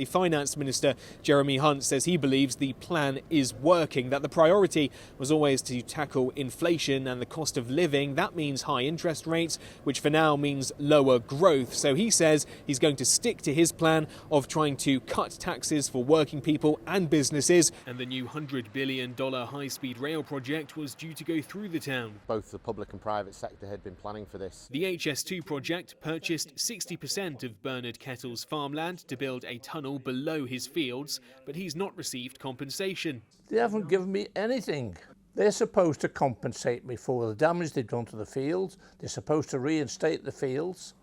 The Finance Minister, Jeremy Hunt, says he believes the plan is working, that the priority was always to tackle inflation and the cost of living. That means high interest rates, which for now means lower growth. So he says he's going to stick to his plan of trying to cut taxes for working people and businesses. And the new $100 billion high-speed rail project was due to go through the town. Both the public and private sector had been planning for this. The HS2 project purchased 60% of Bernard Kettle's farmland to build a tunnel below his fields, but he's not received compensation. They haven't given me anything. They're supposed to compensate me for the damage they've done to the fields. They're supposed to reinstate the fields,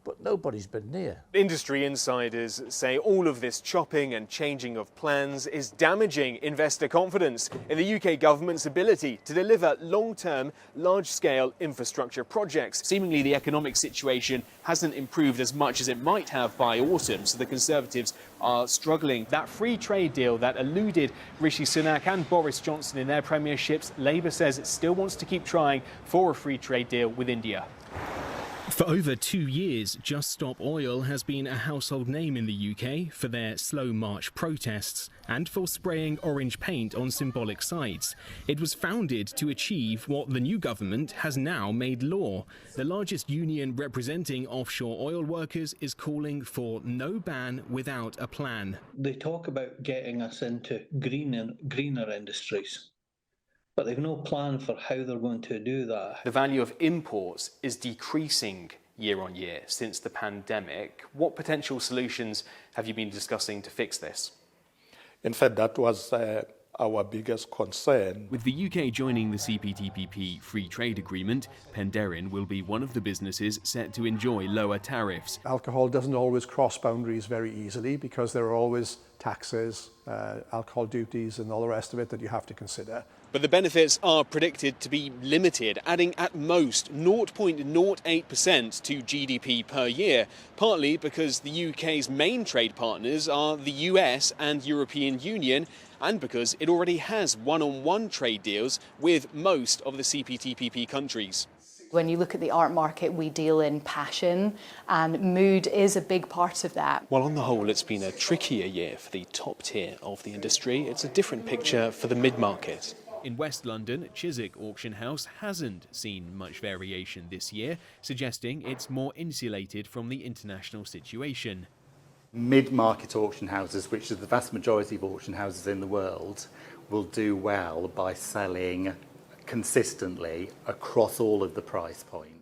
but nobody's been near. Industry insiders say all of this chopping and changing of plans is damaging investor confidence in the UK government's ability to deliver long-term, large-scale infrastructure projects. Seemingly the economic situation hasn't improved as much as it might have by autumn, so the Conservatives are struggling. That free trade deal that eluded Rishi Sunak and Boris Johnson in their premierships, Labour says it still wants to keep trying for a free trade deal with India. For over 2 years, Just Stop Oil has been a household name in the UK for their slow march protests and for spraying orange paint on symbolic sites. It was founded to achieve what the new government has now made law. The largest union representing offshore oil workers is calling for no ban without a plan. They talk about getting us into greener industries, but they've no plan for how they're going to do that. The value of imports is decreasing year on year since the pandemic. What potential solutions have you been discussing to fix this? In fact, that was our biggest concern. With the UK joining the CPTPP free trade agreement, Penderyn will be one of the businesses set to enjoy lower tariffs. Alcohol doesn't always cross boundaries very easily because there are always taxes, alcohol duties and all the rest of it that you have to consider. But the benefits are predicted to be limited, adding at most 0.08% to GDP per year, partly because the UK's main trade partners are the US and European Union, and because it already has one-on-one trade deals with most of the CPTPP countries. When you look at the art market, we deal in passion, and mood is a big part of that. Well, on the whole, it's been a trickier year for the top tier of the industry. It's a different picture for the mid-market. In West London, Chiswick Auction House hasn't seen much variation this year, suggesting it's more insulated from the international situation. Mid-market auction houses, which is the vast majority of auction houses in the world, will do well by selling consistently across all of the price points.